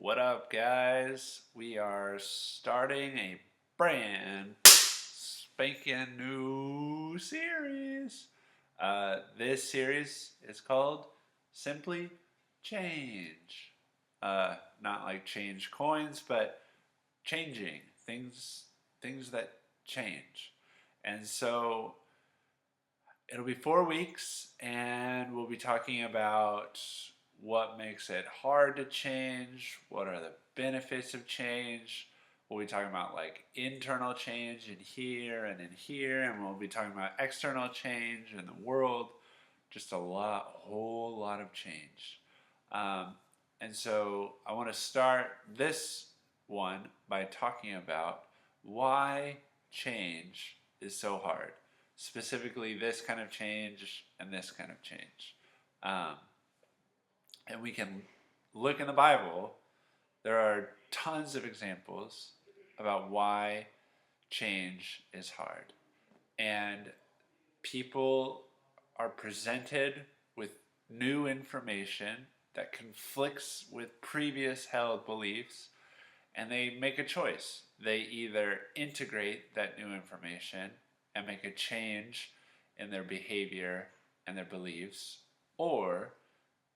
What up, guys? We are starting a brand spanking new series. This series is called Simply Change. Not like change coins, but changing things that change. And so it'll be 4 weeks, and we'll be talking about what makes it hard to change, what are the benefits of change. We'll be talking about like internal change in here and in here, and we'll be talking about external change in the world. Just a whole lot of change. Um, and so I want to start this one by talking about why change is so hard, specifically this kind of change and this kind of change. Um, and we can look in the Bible, there are tons of examples about why change is hard. And people are presented with new information that conflicts with previous held beliefs, and they make a choice. They either integrate that new information and make a change in their behavior and their beliefs, or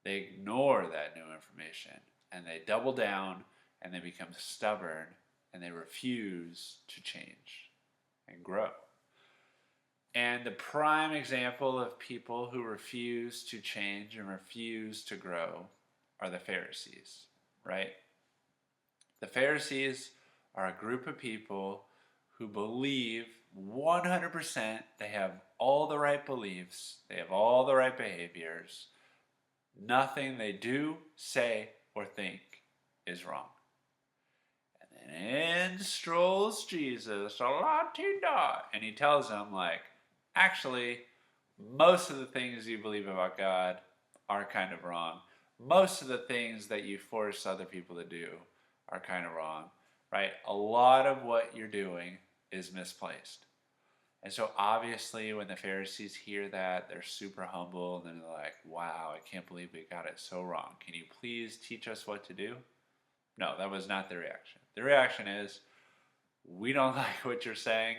they ignore that new information and they double down and they become stubborn and they refuse to change and grow. And the prime example of people who refuse to change and refuse to grow are the Pharisees, right? The Pharisees are a group of people who believe 100% they have all the right beliefs, they have all the right behaviors. Nothing they do, say, or think is wrong. And then in strolls Jesus, a la-ti-da, and he tells them, like, actually, most of the things you believe about God are kind of wrong. Most of the things that you force other people to do are kind of wrong, right? A lot of what you're doing is misplaced. And so obviously when the Pharisees hear that, they're super humble and they're like, wow, I can't believe we got it so wrong. Can you please teach us what to do? No, that was not the reaction. The reaction is, we don't like what you're saying.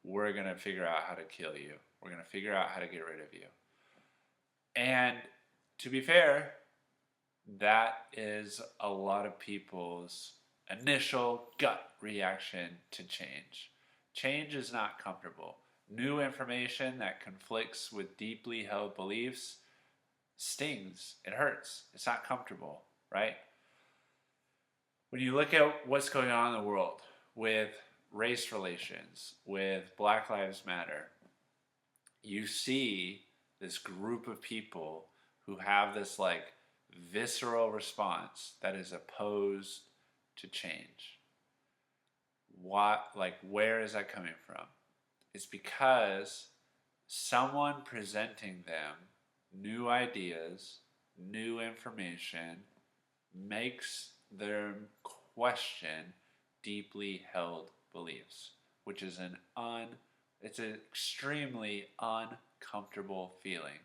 We're going to figure out how to kill you. We're going to figure out how to get rid of you. And to be fair, that is a lot of people's initial gut reaction to change. Change is not comfortable. New information that conflicts with deeply held beliefs stings. It hurts. It's not comfortable, right? When you look at what's going on in the world with race relations, with Black Lives Matter, you see this group of people who have this like visceral response that is opposed to change. Where is that coming from? It's because someone presenting them new ideas, new information, makes them question deeply held beliefs, which is it's an extremely uncomfortable feeling.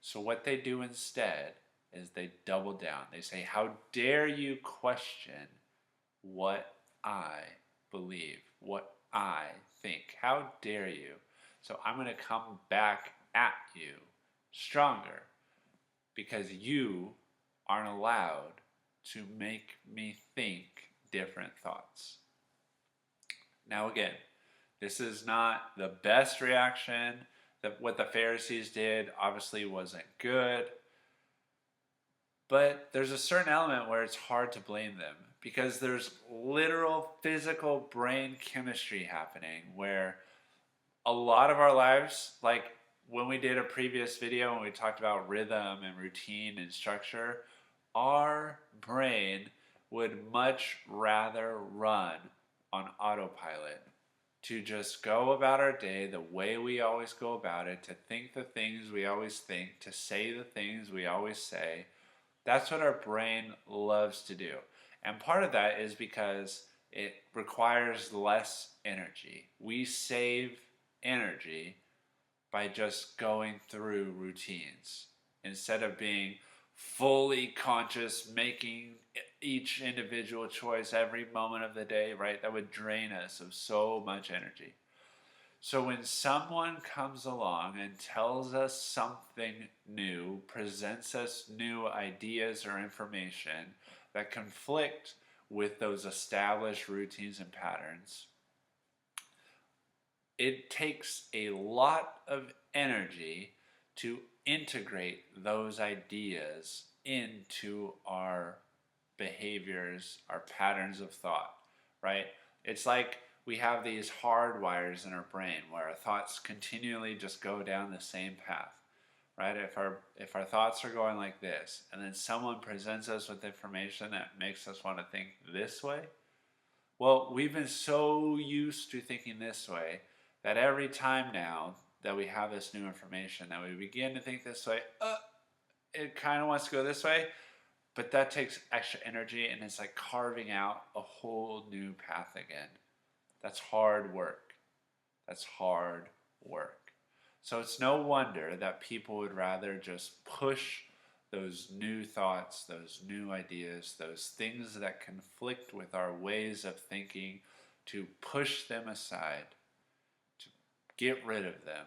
So what they do instead is they double down. They say, how dare you question what I believe, what I think? How dare you? So I'm going to come back at you stronger because you aren't allowed to make me think different thoughts. Now again, this is not the best reaction. What the Pharisees did obviously wasn't good. But there's a certain element where it's hard to blame them because there's literal physical brain chemistry happening where a lot of our lives, like when we did a previous video when we talked about rhythm and routine and structure, our brain would much rather run on autopilot, to just go about our day the way we always go about it, to think the things we always think, to say the things we always say. That's what our brain loves to do. And part of that is because it requires less energy. We save energy by just going through routines instead of being fully conscious, making each individual choice every moment of the day, right? That would drain us of so much energy. So when someone comes along and tells us something new, presents us new ideas or information that conflict with those established routines and patterns, it takes a lot of energy to integrate those ideas into our behaviors, our patterns of thought, right? It's like we have these hard wires in our brain where our thoughts continually just go down the same path, right? If our thoughts are going like this, and then someone presents us with information that makes us want to think this way, well, we've been so used to thinking this way that every time now that we have this new information, that we begin to think this way, it kind of wants to go this way, but that takes extra energy, and it's like carving out a whole new path again. That's hard work. That's hard work. So it's no wonder that people would rather just push those new thoughts, those new ideas, those things that conflict with our ways of thinking, to push them aside, to get rid of them,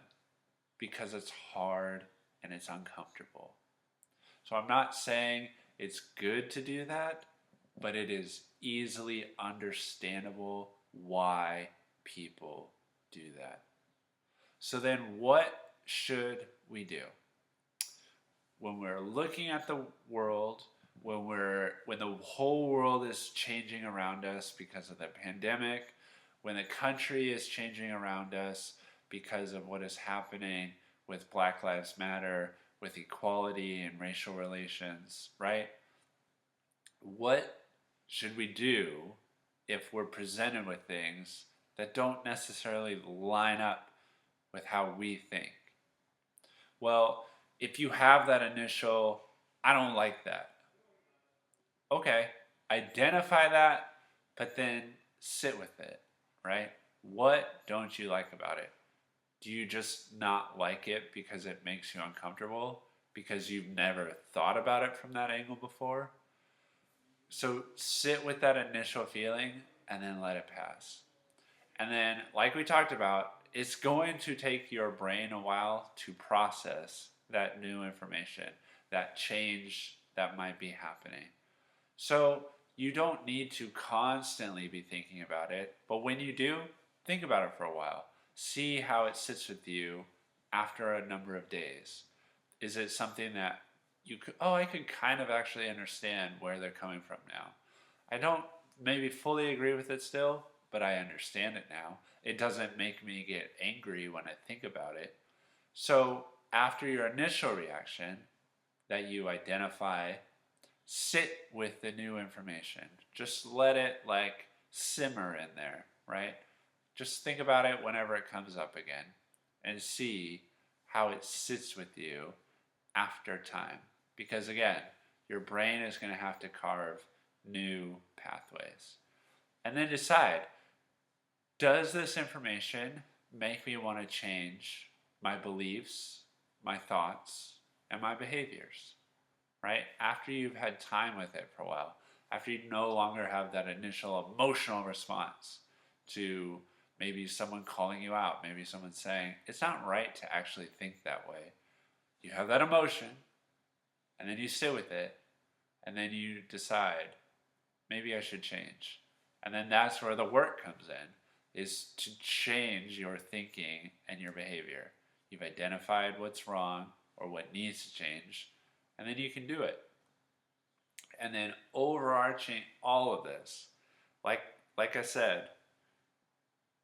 because it's hard and it's uncomfortable. So I'm not saying it's good to do that, but it is easily understandable why people do that. So then what should we do? When we're looking at the world, when the whole world is changing around us because of the pandemic, when the country is changing around us because of what is happening with Black Lives Matter, with equality and racial relations, right? What should we do if we're presented with things that don't necessarily line up with how we think? Well, if you have that initial, I don't like that, okay, identify that, but then sit with it, right? What don't you like about it? Do you just not like it because it makes you uncomfortable? Because you've never thought about it from that angle before? So sit with that initial feeling and then let it pass. And then, like we talked about, it's going to take your brain a while to process that new information, that change that might be happening. So you don't need to constantly be thinking about it, but when you do, think about it for a while. See how it sits with you after a number of days. Is it something that you could, oh, I could kind of actually understand where they're coming from now. I don't maybe fully agree with it still, but I understand it now. It doesn't make me get angry when I think about it. So after your initial reaction that you identify, sit with the new information. Just let it like simmer in there, right? Just think about it whenever it comes up again and see how it sits with you after time. Because again, your brain is going to have to carve new pathways. And then decide, does this information make me want to change my beliefs, my thoughts, and my behaviors? Right? After you've had time with it for a while, after you no longer have that initial emotional response to maybe someone calling you out, maybe someone saying, it's not right to actually think that way. You have that emotion, and then you sit with it, and then you decide, maybe I should change. And then that's where the work comes in, is to change your thinking and your behavior. You've identified what's wrong or what needs to change, and then you can do it. And then overarching all of this, like I said,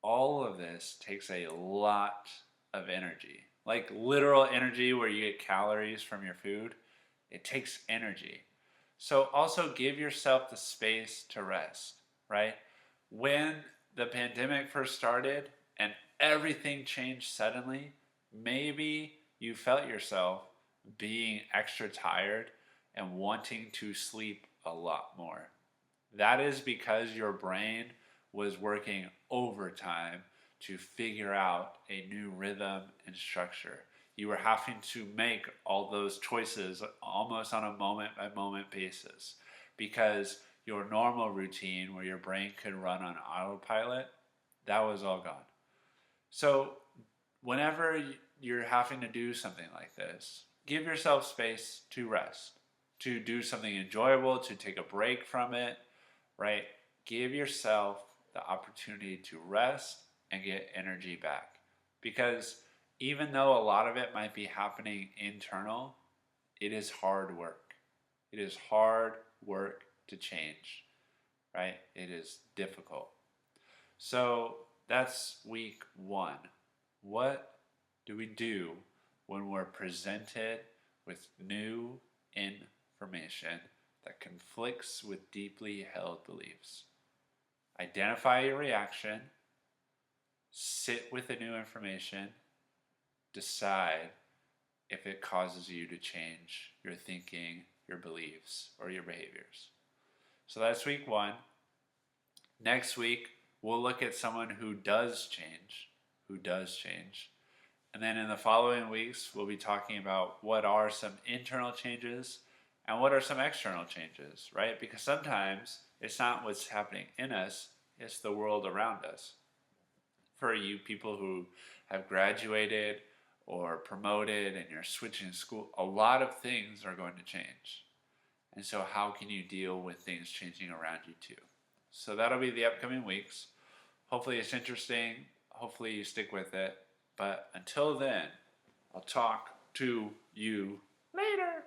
all of this takes a lot of energy. Like literal energy where you get calories from your food. It takes energy. So also give yourself the space to rest, right? When the pandemic first started and everything changed suddenly, maybe you felt yourself being extra tired and wanting to sleep a lot more. That is because your brain was working overtime to figure out a new rhythm and structure. You were having to make all those choices almost on a moment by moment basis because your normal routine where your brain could run on autopilot, that was all gone. So, whenever you're having to do something like this, give yourself space to rest, to do something enjoyable, to take a break from it, right? Give yourself the opportunity to rest and get energy back. Because even though a lot of it might be happening internal, it is hard work. It is hard work to change, right? It is difficult. So that's week one. What do we do when we're presented with new information that conflicts with deeply held beliefs? Identify your reaction, sit with the new information, decide if it causes you to change your thinking, your beliefs, or your behaviors. So that's week one. Next week, we'll look at someone who does change, And then in the following weeks, we'll be talking about what are some internal changes and what are some external changes, right? Because sometimes it's not what's happening in us, it's the world around us. For you people who have graduated or promoted and you're switching school, a lot of things are going to change. And so how can you deal with things changing around you too? So that'll be the upcoming weeks. Hopefully it's interesting. Hopefully you stick with it. But until then, I'll talk to you